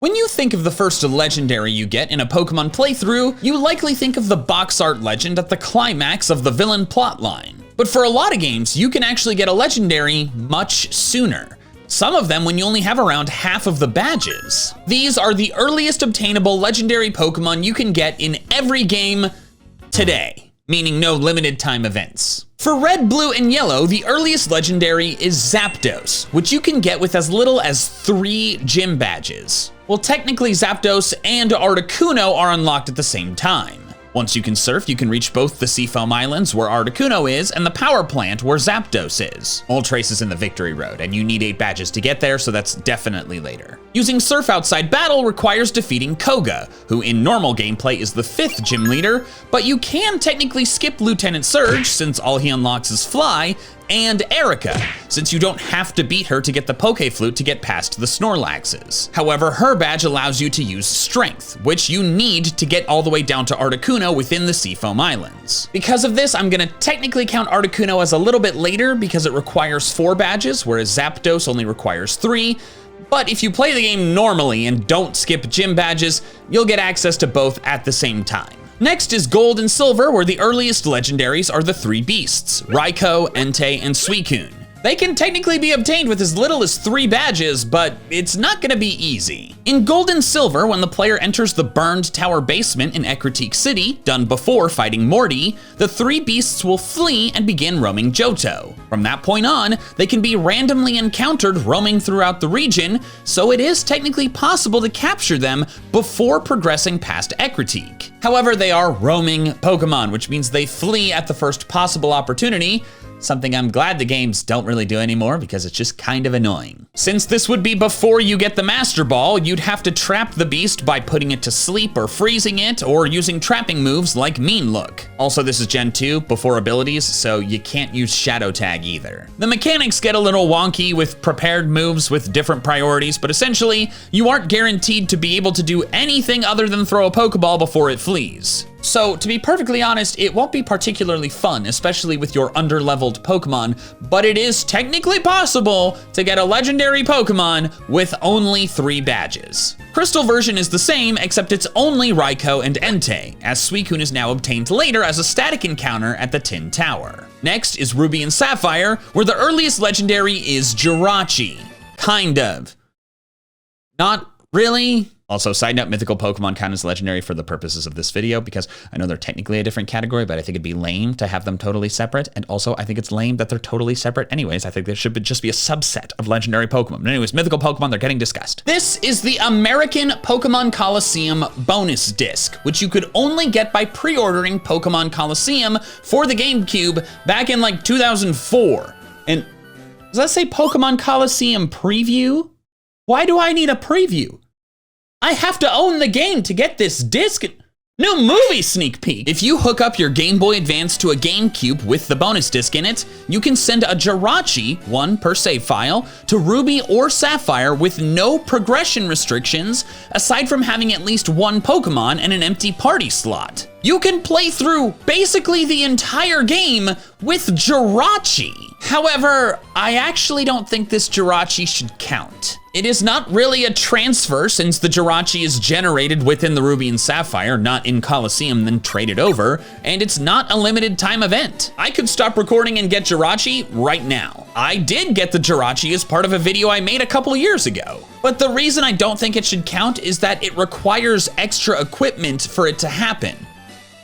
When you think of the first legendary you get in a Pokemon playthrough, you likely think of the box art legend at the climax of the villain plotline. But for a lot of games, you can actually get a legendary much sooner. Some of them when you only have around half of the badges. These are the earliest obtainable legendary Pokemon you can get in every game today, meaning no limited time events. For Red, Blue, and Yellow, the earliest legendary is Zapdos, which you can get with as little as 3 gym badges. Well, technically Zapdos and Articuno are unlocked at the same time. Once you can surf, you can reach both the Seafoam Islands, where Articuno is, and the power plant, where Zapdos is. Moltres is in the Victory Road, and you need 8 badges to get there, so that's definitely later. Using Surf outside battle requires defeating Koga, who in normal gameplay is the 5th gym leader, but you can technically skip Lieutenant Surge, since all he unlocks is Fly, and Erica, since you don't have to beat her to get the Poké-Flute to get past the Snorlaxes. However, her badge allows you to use Strength, which you need to get all the way down to Articuno within the Seafoam Islands. Because of this, I'm gonna technically count Articuno as a little bit later because it requires 4 badges, whereas Zapdos only requires 3. But if you play the game normally and don't skip gym badges, you'll get access to both at the same time. Next is Gold and Silver, where the earliest legendaries are the 3 beasts, Raikou, Entei, and Suicune. They can technically be obtained with as little as 3 badges, but it's not gonna be easy. In Gold and Silver, when the player enters the burned tower basement in Ecruteak City, done before fighting Morty, the 3 beasts will flee and begin roaming Johto. From that point on, they can be randomly encountered roaming throughout the region, so it is technically possible to capture them before progressing past Ecruteak. However, they are roaming Pokemon, which means they flee at the first possible opportunity, something I'm glad the games don't really do anymore because it's just kind of annoying. Since this would be before you get the Master Ball, you'd have to trap the beast by putting it to sleep or freezing it or using trapping moves like Mean Look. Also, this is Gen 2, before abilities, so you can't use Shadow Tag either. The mechanics get a little wonky with prepared moves with different priorities, but essentially, you aren't guaranteed to be able to do anything other than throw a Pokeball before it flees. So, to be perfectly honest, it won't be particularly fun, especially with your under-leveled Pokemon, but it is technically possible to get a legendary Pokemon with only 3 badges. Crystal version is the same, except it's only Raikou and Entei, as Suicune is now obtained later as a static encounter at the Tin Tower. Next is Ruby and Sapphire, where the earliest legendary is Jirachi. Kind of. Not really. Also, side note, mythical Pokemon count as legendary for the purposes of this video because I know they're technically a different category, but I think it'd be lame to have them totally separate. And also, I think it's lame that they're totally separate anyways. I think there should just be a subset of legendary Pokemon. But anyways, mythical Pokemon, they're getting discussed. This is the American Pokemon Coliseum bonus disc, which you could only get by pre-ordering Pokemon Coliseum for the GameCube back in like 2004. And does that say Pokemon Coliseum preview? Why do I need a preview? I have to own the game to get this disc. New movie sneak peek. If you hook up your Game Boy Advance to a GameCube with the bonus disc in it, you can send a Jirachi, 1 per save file, to Ruby or Sapphire with no progression restrictions, aside from having at least 1 Pokemon and an empty party slot. You can play through basically the entire game with Jirachi. However, I actually don't think this Jirachi should count. It is not really a transfer since the Jirachi is generated within the Ruby and Sapphire, not in Coliseum, then traded over, and it's not a limited time event. I could stop recording and get Jirachi right now. I did get the Jirachi as part of a video I made a couple years ago. But the reason I don't think it should count is that it requires extra equipment for it to happen.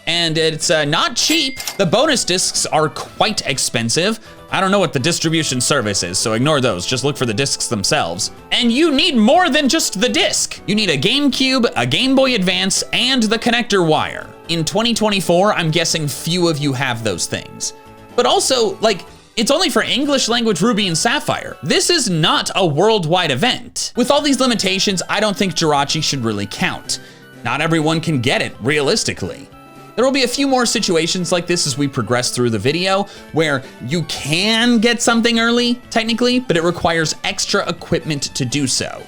And it's not cheap. The bonus discs are quite expensive. I don't know what the distribution service is, so ignore those. Just look for the discs themselves. And you need more than just the disc. You need a GameCube, a Game Boy Advance, and the connector wire. In 2024, I'm guessing few of you have those things. But also, like, it's only for English language Ruby and Sapphire. This is not a worldwide event. With all these limitations, I don't think Jirachi should really count. Not everyone can get it, realistically. There will be a few more situations like this as we progress through the video where you can get something early, technically, but it requires extra equipment to do so.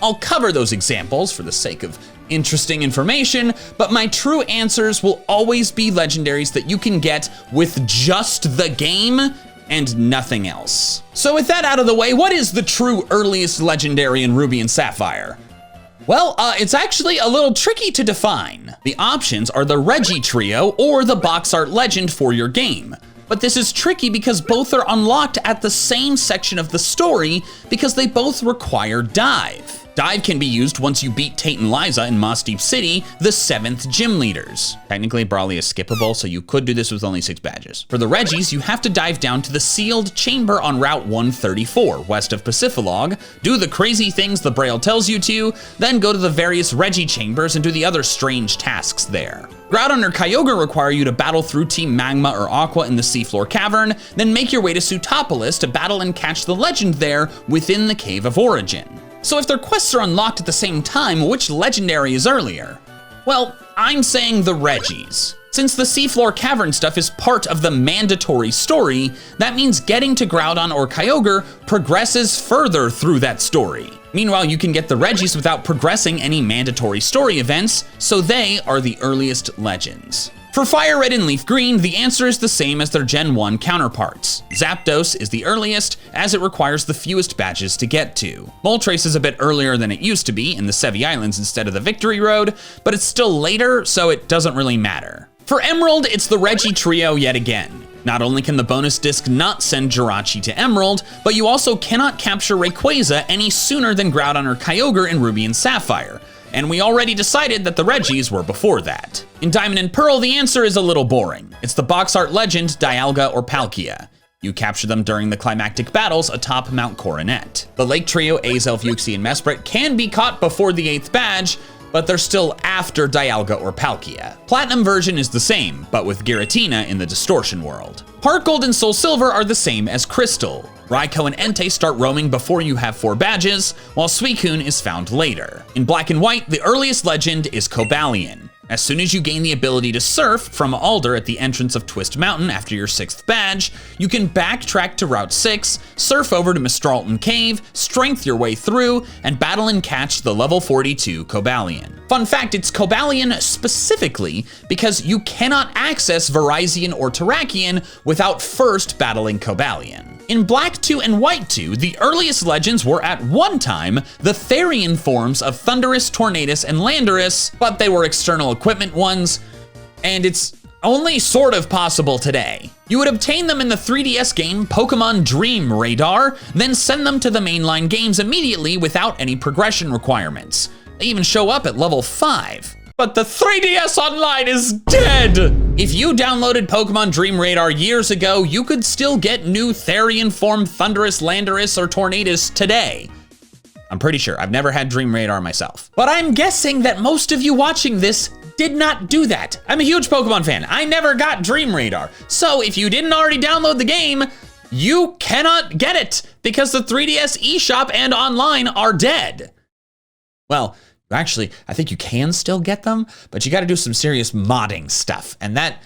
I'll cover those examples for the sake of interesting information, but my true answers will always be legendaries that you can get with just the game and nothing else. So with that out of the way, what is the true earliest legendary in Ruby and Sapphire? Well, it's actually a little tricky to define. The options are the Reggie Trio or the box art legend for your game. But this is tricky because both are unlocked at the same section of the story because they both require Dive. Dive can be used once you beat Tate and Liza in Moss Deep City, the 7th gym leaders. Technically, Brawly is skippable, so you could do this with only 6 badges. For the Reggies, you have to dive down to the sealed chamber on Route 134, west of Pacifilog, do the crazy things the Braille tells you to, then go to the various Reggie chambers and do the other strange tasks there. Groudon or Kyogre require you to battle through Team Magma or Aqua in the Seafloor Cavern, then make your way to Sootopolis to battle and catch the legend there within the Cave of Origin. So if their quests are unlocked at the same time, which legendary is earlier? Well, I'm saying the Reggies. Since the Seafloor Cavern stuff is part of the mandatory story, that means getting to Groudon or Kyogre progresses further through that story. Meanwhile, you can get the Reggies without progressing any mandatory story events, so they are the earliest legends. For Fire Red and Leaf Green, the answer is the same as their Gen 1 counterparts. Zapdos is the earliest, as it requires the fewest badges to get to. Moltres is a bit earlier than it used to be, in the Sevi Islands instead of the Victory Road, but it's still later, so it doesn't really matter. For Emerald, it's the Reggie Trio yet again. Not only can the bonus disc not send Jirachi to Emerald, but you also cannot capture Rayquaza any sooner than Groudon or Kyogre in Ruby and Sapphire. And we already decided that the Reggies were before that. In Diamond and Pearl, the answer is a little boring. It's the box art legend Dialga or Palkia. You capture them during the climactic battles atop Mount Coronet. The Lake Trio, Azelf, Uxie, and Mesprit can be caught before the 8th badge, but they're still after Dialga or Palkia. Platinum version is the same, but with Giratina in the Distortion world. Heart Gold and Soul Silver are the same as Crystal. Raikou and Entei start roaming before you have 4 badges, while Suicune is found later. In Black and White, the earliest legend is Cobalion. As soon as you gain the ability to surf from Alder at the entrance of Twist Mountain after your 6th badge, you can backtrack to Route 6, surf over to Mistralton Cave, strength your way through, and battle and catch the level 42 Cobalion. Fun fact, it's Cobalion specifically because you cannot access Virizion or Terrakion without first battling Cobalion. In Black 2 and White 2, the earliest legends were at one time the Therian forms of Thundurus, Tornadus, and Landorus, but they were external equipment ones, and it's only sort of possible today. You would obtain them in the 3DS game Pokémon Dream Radar, then send them to the mainline games immediately without any progression requirements. They even show up at level 5. But the 3DS Online is dead! If you downloaded Pokémon Dream Radar years ago, you could still get new Therian form Thundurus, Landorus, or Tornadus today. I'm pretty sure. I've never had Dream Radar myself. But I'm guessing that most of you watching this did not do that. I'm a huge Pokemon fan. I never got Dream Radar. So if you didn't already download the game, you cannot get it because the 3DS eShop and online are dead. Well, actually, I think you can still get them, but you gotta do some serious modding stuff, and that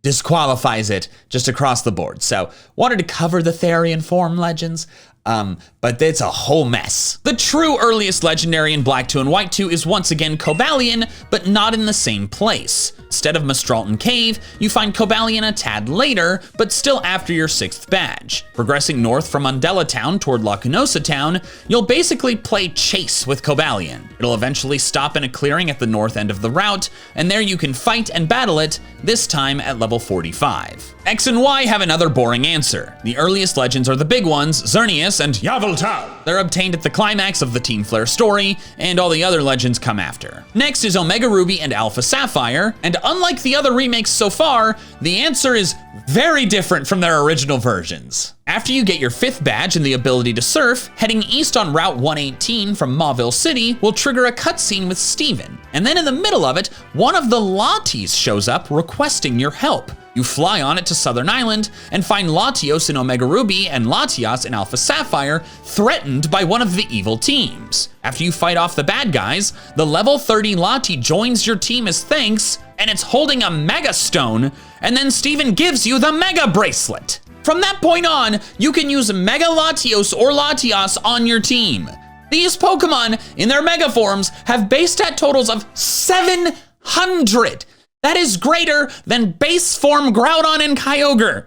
disqualifies it just across the board. So, wanted to cover the Therian form legends, but it's a whole mess. The true earliest legendary in Black 2 and White 2 is once again Cobalion, but not in the same place. Instead of Mistralton Cave, you find Cobalion a tad later, but still after your 6th badge. Progressing north from Undella Town toward Lacunosa Town, you'll basically play chase with Cobalion. It'll eventually stop in a clearing at the north end of the route, and there you can fight and battle it, this time at level 45. X and Y have another boring answer. The earliest legends are the big ones, Xerneas and Yveltal. They're obtained at the climax of the Team Flare story, and all the other legends come after. Next is Omega Ruby and Alpha Sapphire, and unlike the other remakes so far, the answer is very different from their original versions. After you get your 5th badge and the ability to surf, heading east on Route 118 from Mauville City will trigger a cutscene with Steven. And then in the middle of it, one of the Latis shows up requesting your help. You fly on it to Southern Island and find Latios in Omega Ruby and Latias in Alpha Sapphire threatened by one of the evil teams. After you fight off the bad guys, the level 30 Lati joins your team as thanks, and it's holding a Mega Stone, and then Steven gives you the Mega Bracelet. From that point on, you can use Mega Latios or Latias on your team. These Pokemon, in their Mega forms, have base stat totals of 700. That is greater than base form Groudon and Kyogre.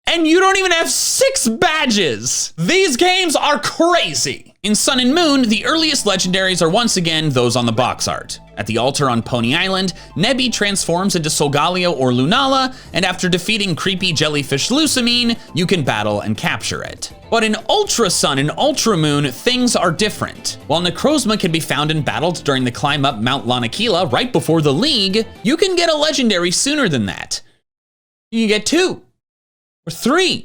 And you don't even have 6 badges. These games are crazy. In Sun and Moon, the earliest legendaries are once again those on the box art. At the altar on Pony Island, Nebby transforms into Solgaleo or Lunala, and after defeating creepy jellyfish Lusamine, you can battle and capture it. But in Ultra Sun and Ultra Moon, things are different. While Necrozma can be found and battled during the climb up Mount Lanakila right before the League, you can get a legendary sooner than that. You can get 2 or 3.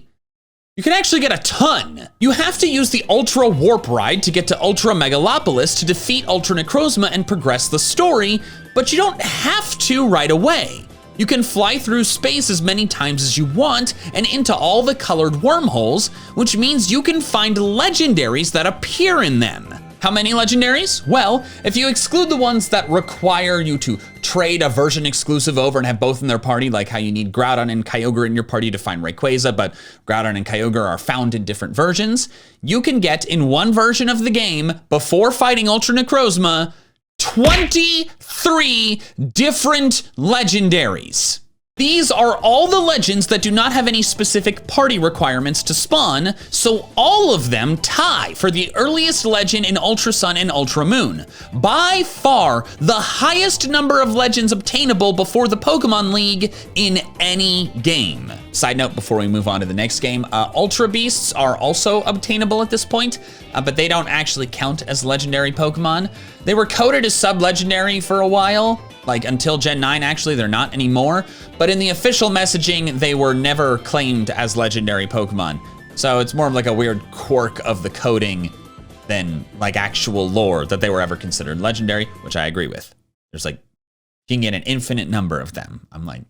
You can actually get a ton. You have to use the Ultra Warp Ride to get to Ultra Megalopolis to defeat Ultra Necrozma and progress the story, but you don't have to right away. You can fly through space as many times as you want and into all the colored wormholes, which means you can find legendaries that appear in them. How many legendaries? Well, if you exclude the ones that require you to trade a version exclusive over and have both in their party, like how you need Groudon and Kyogre in your party to find Rayquaza, but Groudon and Kyogre are found in different versions, you can get in one version of the game, before fighting Ultra Necrozma, 23 different legendaries. These are all the legends that do not have any specific party requirements to spawn, so all of them tie for the earliest legend in Ultra Sun and Ultra Moon. By far, the highest number of legends obtainable before the Pokemon League in any game. Side note before we move on to the next game, Ultra Beasts are also obtainable at this point, but they don't actually count as legendary Pokemon. They were coded as sub-legendary for a while, like until Gen 9 actually, they're not anymore. But in the official messaging, they were never claimed as legendary Pokemon. So it's more of like a weird quirk of the coding than like actual lore that they were ever considered legendary, which I agree with. There's like, you can get an infinite number of them. I'm like,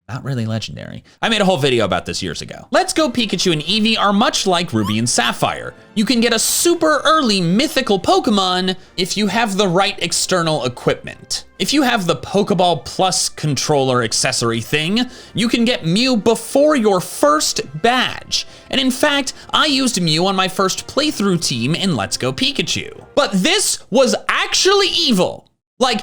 not really legendary. I made a whole video about this years ago. Let's Go Pikachu and Eevee are much like Ruby and Sapphire. You can get a super early mythical Pokemon if you have the right external equipment. If you have the Pokeball Plus controller accessory thing, you can get Mew before your first badge. And in fact, I used Mew on my first playthrough team in Let's Go Pikachu. But this was actually evil. Like,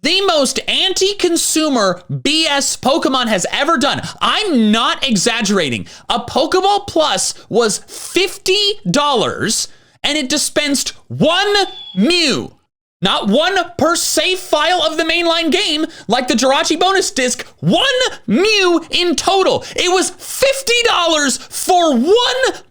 the most anti-consumer BS Pokemon has ever done. I'm not exaggerating. A Pokeball Plus was $50 and it dispensed 1 Mew. Not 1 per save file of the mainline game, like the Jirachi bonus disc, 1 Mew in total. It was $50 for 1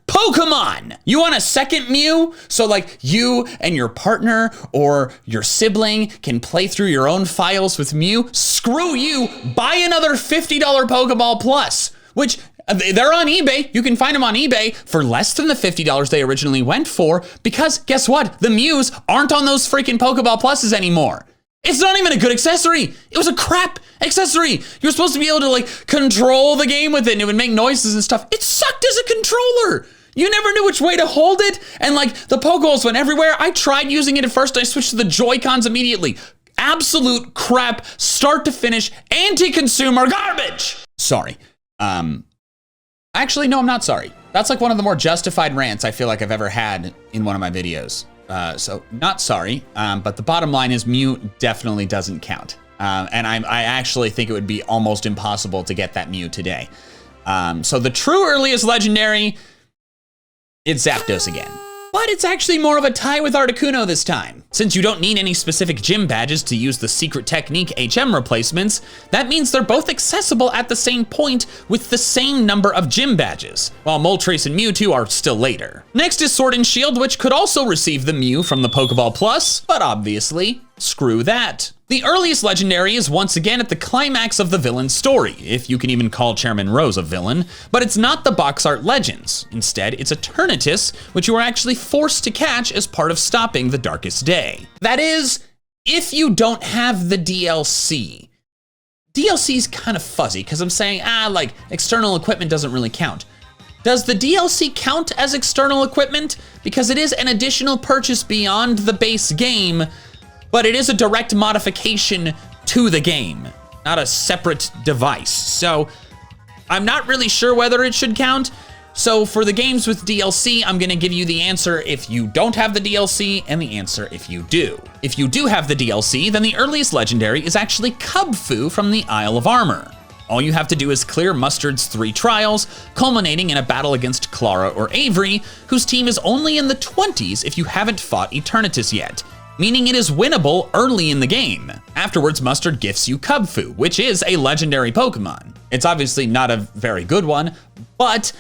Pokemon. You want a second Mew? So like you and your partner or your sibling can play through your own files with Mew? Screw you, buy another $50 Pokeball Plus, which they're on eBay. You can find them on eBay for less than the $50 they originally went for, because guess what? The Mews aren't on those freaking Pokeball Pluses anymore. It's not even a good accessory. It was a crap accessory. You're supposed to be able to like control the game with it and it would make noises and stuff. It sucked as a controller. You never knew which way to hold it. And like the Pokeballs went everywhere. I tried using it at first. I switched to the Joy-Cons immediately. Absolute crap, start to finish, anti-consumer garbage. Sorry. Actually, no, I'm not sorry. That's like one of the more justified rants I feel like I've ever had in one of my videos. So not sorry, but the bottom line is Mew definitely doesn't count. And I actually think it would be almost impossible to get that Mew today. So the true earliest legendary, it's Zapdos again. But it's actually more of a tie with Articuno this time. Since you don't need any specific gym badges to use the secret technique HM replacements, that means they're both accessible at the same point with the same number of gym badges, while Moltres and Mewtwo are still later. Next is Sword and Shield, which could also receive the Mew from the Pokeball Plus, but obviously, screw that. The earliest legendary is once again at the climax of the villain's story, if you can even call Chairman Rose a villain, but it's not the box art legends. Instead, it's Eternatus, which you are actually forced to catch as part of stopping the Darkest Day. That is, if you don't have the DLC. DLC's kind of fuzzy, because I'm saying, like, external equipment doesn't really count. Does the DLC count as external equipment? Because it is an additional purchase beyond the base game, but it is a direct modification to the game, not a separate device. So I'm not really sure whether it should count. So for the games with DLC, I'm gonna give you the answer if you don't have the DLC and the answer if you do. If you do have the DLC, then the earliest legendary is actually Cubfu from the Isle of Armor. All you have to do is clear Mustard's 3 trials, culminating in a battle against Clara or Avery, whose team is only in the 20s if you haven't fought Eternatus yet, meaning it is winnable early in the game. Afterwards, Mustard gifts you Kubfu, which is a legendary Pokemon. It's obviously not a very good one, but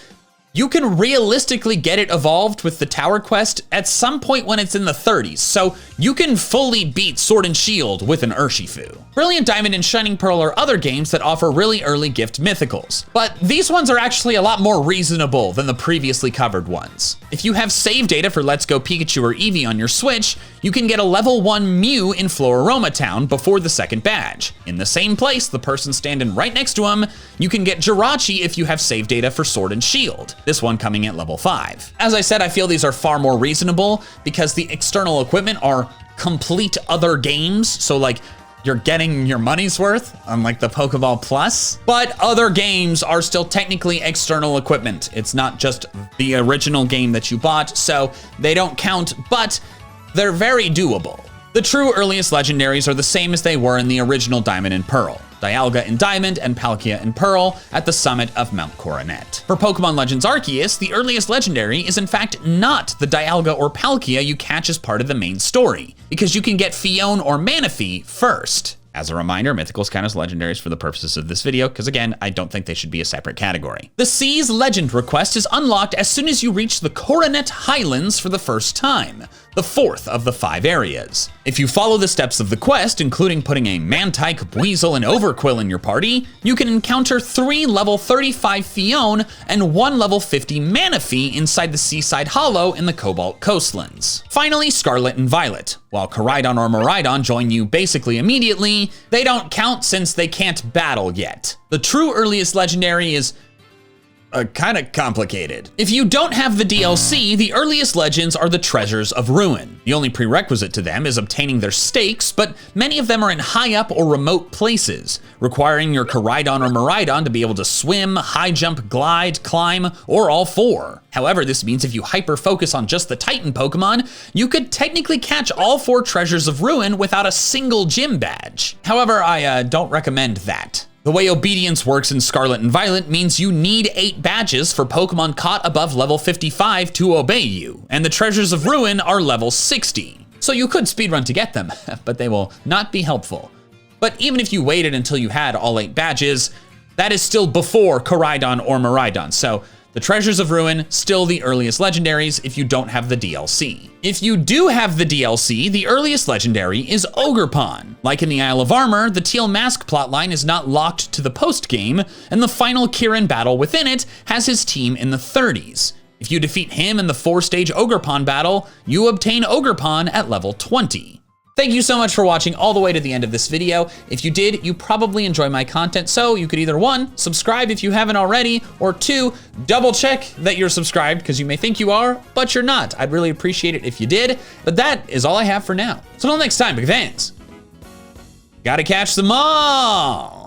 you can realistically get it evolved with the Tower Quest at some point when it's in the 30s, so you can fully beat Sword and Shield with an Urshifu. Brilliant Diamond and Shining Pearl are other games that offer really early gift mythicals, but these ones are actually a lot more reasonable than the previously covered ones. If you have save data for Let's Go Pikachu or Eevee on your Switch, you can get a level 1 Mew in Floraroma Town before the second badge. In the same place, the person standing right next to him, you can get Jirachi if you have save data for Sword and Shield, this one coming at level 5. As I said, I feel these are far more reasonable because the external equipment are complete other games, so like you're getting your money's worth, unlike the Pokeball Plus. But other games are still technically external equipment. It's not just the original game that you bought, so they don't count, but they're very doable. The true earliest legendaries are the same as they were in the original Diamond and Pearl. Dialga in Diamond and Palkia in Pearl at the summit of Mount Coronet. For Pokemon Legends Arceus, the earliest legendary is in fact not the Dialga or Palkia you catch as part of the main story, because you can get Fione or Manaphy first. As a reminder, mythicals count as legendaries for the purposes of this video, because again, I don't think they should be a separate category. The Sea's Legend request is unlocked as soon as you reach the Coronet Highlands for the first time, the 4th of the 5 areas. If you follow the steps of the quest, including putting a Mantike, Buizel, and Overquill in your party, you can encounter 3 level 35 Fione and 1 level 50 Manaphy inside the Seaside Hollow in the Cobalt Coastlands. Finally, Scarlet and Violet. While Koraidon or Miraidon join you basically immediately, they don't count since they can't battle yet. The true earliest legendary is kind of complicated. If you don't have the DLC, the earliest legends are the Treasures of Ruin. The only prerequisite to them is obtaining their stakes, but many of them are in high up or remote places, requiring your Koraidon or Miraidon to be able to swim, high jump, glide, climb, or all 4. However, this means if you hyper-focus on just the Titan Pokemon, you could technically catch all 4 Treasures of Ruin without a single gym badge. However, I don't recommend that. The way obedience works in Scarlet and Violet means you need 8 badges for Pokemon caught above level 55 to obey you, and the Treasures of Ruin are level 60. So you could speedrun to get them, but they will not be helpful. But even if you waited until you had all 8 badges, that is still before Koraidon or Miraidon, so the Treasures of Ruin, still the earliest legendaries if you don't have the DLC. If you do have the DLC, the earliest legendary is Ogerpon. Like in the Isle of Armor, the Teal Mask plotline is not locked to the post-game, and the final Kirin battle within it has his team in the 30s. If you defeat him in the 4-stage Ogerpon battle, you obtain Ogerpon at level 20. Thank you so much for watching all the way to the end of this video. If you did, you probably enjoy my content, so you could either 1, subscribe if you haven't already, or 2, double check that you're subscribed, because you may think you are, but you're not. I'd really appreciate it if you did, but that is all I have for now. So until next time, big fans, gotta catch them all.